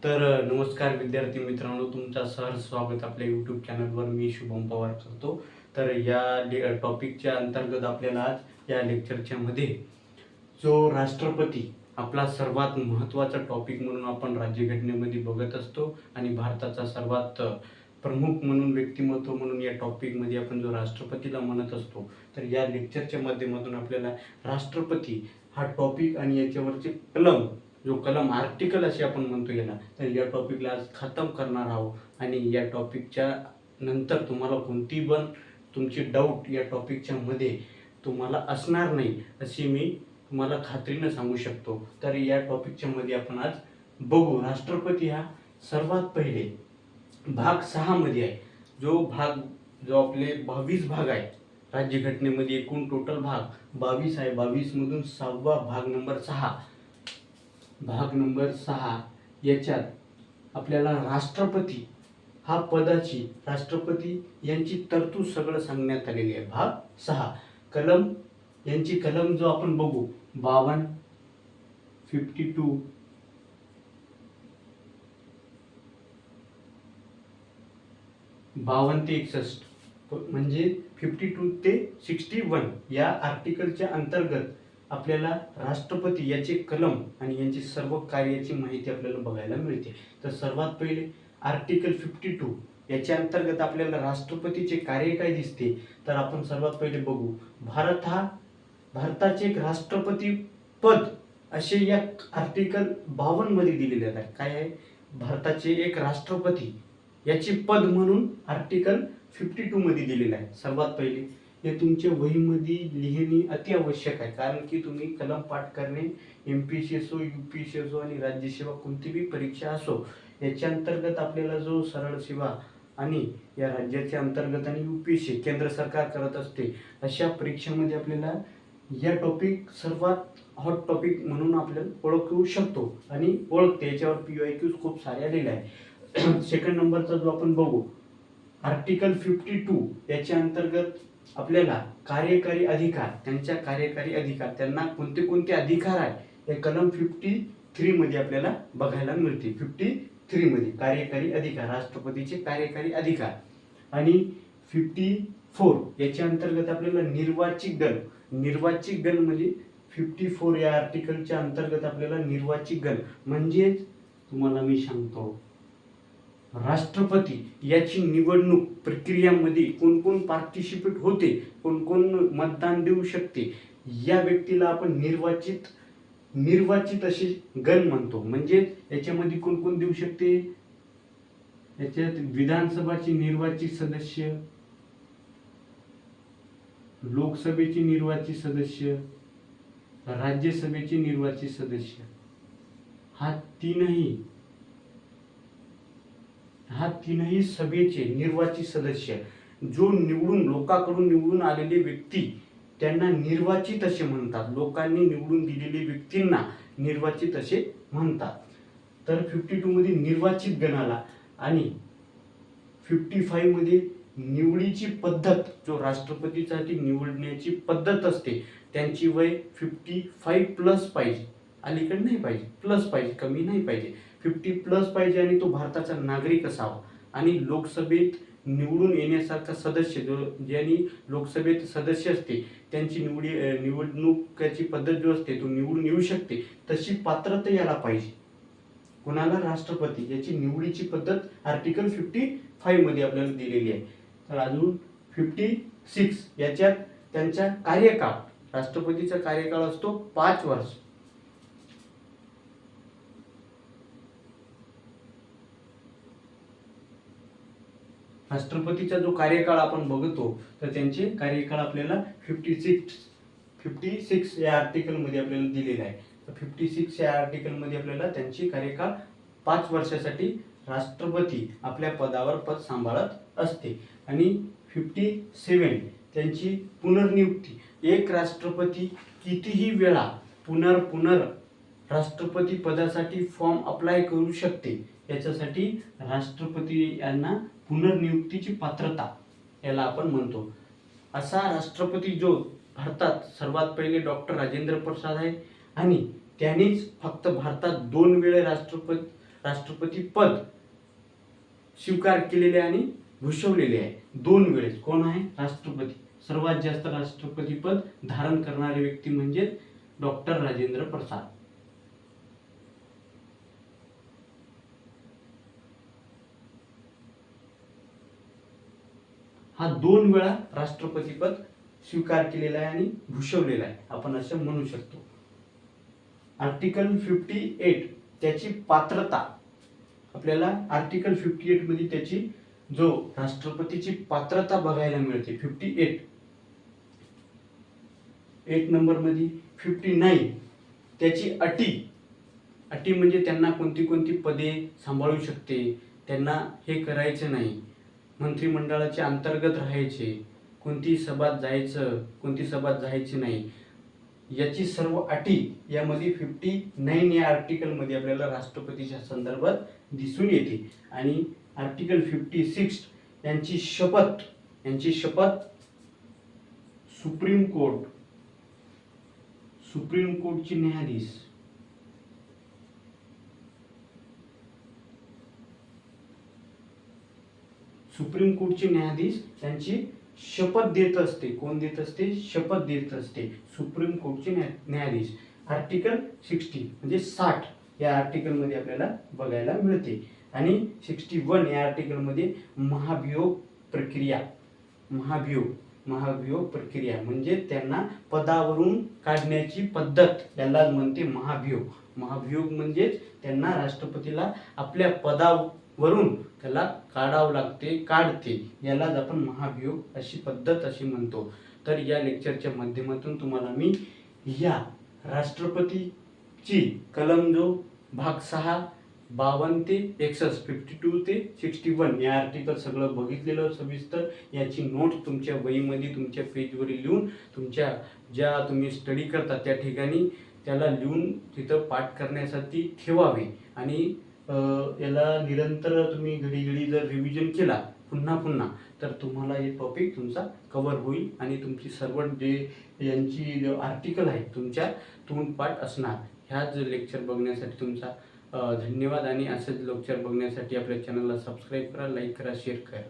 नमस्कार विद्यार्थी मित्रांनो, तुमचं सहर्ष स्वागत आपल्या यूट्यूब चॅनलवर. मी शुभम पवार करतो. तर या टॉपिकच्या अंतर्गत आपल्याला आज या लेक्चरच्या मध्ये जो राष्ट्रपती आपला सर्वात महत्त्वाचा टॉपिक म्हणून आपण राज्यघटनेमध्ये बघत असतो आणि भारताचा सर्वात प्रमुख म्हणून व्यक्तिमत्व म्हणून या टॉपिकमध्ये आपण जो राष्ट्रपतीला म्हणत असतो, तर या लेक्चरच्या माध्यमातून आपल्याला राष्ट्रपती हा टॉपिक आणि याच्यावरचे कलम आर्टिकल असे आपण म्हणतो याला, तर या टॉपिकला आज खतम करणार आहोत. आणि या टॉपिकच्या नंतर तुम्हाला कोणती पण तुमची डाऊट या टॉपिकच्या मध्ये तुम्हाला असणार नाही अशी मी तुम्हाला खात्रीनं सांगू शकतो. तर या टॉपिकच्या मध्ये आपण आज बघू राष्ट्रपती हा सर्वात पहिले भाग 6 मध्ये आहे. जो आपले 22 भाग आहे राज्यघटनेमध्ये, एकूण टोटल भाग 22 आहे. 22 मधून 6वा भाग नंबर 6 याच्यात आपल्याला राष्ट्रपती हा पदाची, राष्ट्रपती यांची तरतूद सगळं सांगण्यात आलेली आहे. भाग 6 यांची कलम जो आपण बघू 52, 52, 52 ते 61 म्हणजे 52 ते 61 या आर्टिकलच्या अंतर्गत आपल्याला राष्ट्रपती याचे कलम आणि यांची सर्व कार्याची माहिती आपल्याला बघायला मिळते. तर सर्वात पहिले आर्टिकल 52 याच्या अंतर्गत आपल्याला राष्ट्रपतीचे कार्य काय दिसते, तर आपण सर्वात पहिले बघू. भारताचे एक राष्ट्रपती पद असे या आर्टिकल 52 मध्ये दिलेले आहे. काय आहे, भारताचे एक राष्ट्रपती याचे पद म्हणून आर्टिकल 52 मध्ये दिलेलं आहे. सर्वात पहिले हे तुमच्या वहीमध्ये लिहिणे अति आवश्यक आहे, कारण की तुम्ही कलम पाठ करणे MPSC असो, UPSC असो आणि राज्यसेवा कोणतीही परीक्षा असो, याच्या अंतर्गत आपल्याला जो सरळ सेवा आणि या राज्याच्या अंतर्गत आणि UPSC केंद्र सरकार करत असते, अशा परीक्षेमध्ये आपल्याला या टॉपिक सर्वात हॉट टॉपिक म्हणून आपल्याला ओळखू शकतो आणि ओळखते. याच्यावर PYQs खूप सारे आलेले आहे. सेकंड नंबरचा जो आपण बघू आर्टिकल 52 याच्या अंतर्गत आपल्याला कार्यकारी अधिकार, त्यांना कोणते कोणते अधिकार आहे हे कलम 53 मध्ये आपल्याला बघायला मिळते. 53 मध्ये कार्यकारी अधिकार, राष्ट्रपतीचे कार्यकारी अधिकार. आणि 54 याच्या अंतर्गत आपल्याला निर्वाचित गण म्हणजे 54 या आर्टिकलच्या अंतर्गत आपल्याला निर्वाचित गण म्हणजेच तुम्हाला मी सांगतो राष्ट्रपती याची निवडणूक प्रक्रियामध्ये कोण कोण पार्टिसिपेट होते, कोण कोण मतदान देऊ शकते, या व्यक्तीला आपण निर्वाचित असे गण म्हणतो. म्हणजे याच्यामध्ये कोण कोण देऊ शकते, याच्यात विधानसभाचे निर्वाचित सदस्य, लोकसभेचे निर्वाचित सदस्य, राज्यसभेचे निर्वाचित सदस्य, हा तीनही सभेचे निर्वाचित सदस्य जो लोकांकडून निवडून आलेले व्यक्ती त्यांना निर्वाचित असे म्हणतात. लोकांनी निवडून दिलेले व्यक्तींना निर्वाचित असे म्हणतात. तर 52 मध्ये निर्वाचित गणाला आणि 55 मध्ये निवडीची पद्धत, जो राष्ट्रपतीसाठी निवडण्याची पद्धत असते त्यांची वय 55 प्लस पाहिजे, अलीकडे नाही पाहिजे, प्लस पाहिजे, कमी नाही पाहिजे, 50 प्लस पाहिजे. आणि तो भारताचा नागरिक असावा. आणि लोकसभेत निवडून येण्यासारखा सदस्य ज्यांनी लोकसभेत सदस्य असते त्यांची निवडणुकीची पद्धत जो असते तो निवडून येऊ शकते, तशी पात्रता याला पाहिजे. कोणाला, राष्ट्रपती याची निवडीची पद्धत आर्टिकल 55 मध्ये आपल्याला दिलेली आहे. तर अजून 56 याच्यात त्यांचा कार्यकाळ, राष्ट्रपतीचा कार्यकाळ असतो 5 वर्ष. राष्ट्रपतीचा जो कार्यकाळ आपण बघतो तर त्यांचे कार्यकाळ आपल्याला 56 या आर्टिकल मध्ये आपल्याला दिलेला आहे. तर 56 या आर्टिकल मध्ये आपल्याला त्यांची कार्यकाळ 5 वर्षासाठी राष्ट्रपती आपल्या पदावर पद सांभाळत असते. आणि 57 त्यांची पुनर्नियुक्ती, एक राष्ट्रपती कितीही वेळा पुनर राष्ट्रपती पदासाठी फॉर्म अप्लाय करू शकते, याच्यासाठी राष्ट्रपती यांना पुनर्नियुक्तीची पात्रता याला आपण म्हणतो. असा राष्ट्रपती जो भारतात सर्वात पहिले डॉक्टर राजेंद्र प्रसाद आहे आणि त्यांनीच फक्त भारतात 2 वेळे राष्ट्रपती पद स्वीकार केलेले आणि भूषवलेले आहे 2 वेळेस. कोण आहे? राष्ट्रपती. सर्वात जास्त राष्ट्रपती पद धारण करणारे व्यक्ती म्हणजे डॉक्टर राजेंद्र प्रसाद. हा 2 वेळा राष्ट्रपती पद स्वीकार केलेला आहे आणि भूषवलेला आहे, आपण असं म्हणू शकतो. आर्टिकल 58 त्याची पात्रता आपल्याला आर्टिकल 58 मध्ये त्याची जो राष्ट्रपतीची पात्रता बघायला मिळते. 8 नंबर मध्ये 59 त्याची अटी म्हणजे त्यांना कोणती कोणती पदे सांभाळू शकते, त्यांना हे करायचं नाही, मंत्रिमंडळाच्या अंतर्गत राहायचे, कोणती सभात जायचं, कोणती सभात जायची नाही, याची सर्व अटी यामध्ये 59 या आर्टिकल मध्ये आपल्याला राष्ट्रपतीच्या संदर्भात दिसून येते. आणि आर्टिकल 56 यांची शपथ सुप्रीम कोर्टचे न्यायाधीश त्यांची शपथ देत असते. कोण देत असते? शपथ देत असते सुप्रीम कोर्टचे न्यायाधीश. आर्टिकल 60 म्हणजे 60 या आर्टिकल मध्ये आपल्याला बघायला मिळते. आणि 61 या आर्टिकल मध्ये महाभियोग प्रक्रिया म्हणजे त्यांना पदावरून काढण्याची पद्धत याला म्हणते महाभियोग म्हणजेच त्यांना राष्ट्रपतीला आपल्या पदावरून त्याला काढावं लागते, काढते, यालाच आपण महाभियोग अशी पद्धत अशी म्हणतो. तर या लेक्चरच्या माध्यमातून तुम्हाला मी या राष्ट्रपतीची कलम जो भाग 6 52 ते 61 52 ते 61 या आर्टिकल सगळं बघितलेलं सविस्तर. याची नोट्स तुमच्या वहीमध्ये तुमच्या पेजवरील लिहून तुमच्या ज्या तुम्ही स्टडी करता त्या ठिकाणी त्याला लिहून तिथं पाठ करण्यासाठी ठेवावे. आणि याला निरंतर तुम्ही घडी जर रिव्हिजन केला पुन्हा तर तुम्हाला हे टॉपिक तुमचा कव्हर होईल आणि तुमची सर्व जे यांची आर्टिकल आहे तुमच्या तोंडपाठ असणार. ह्याच लेक्चर बघण्यासाठी तुमचा धन्यवाद. आणि असेच लेक्चर बघण्यासाठी आपल्या चॅनलला सबस्क्राईब करा, लाईक करा, शेअर करा.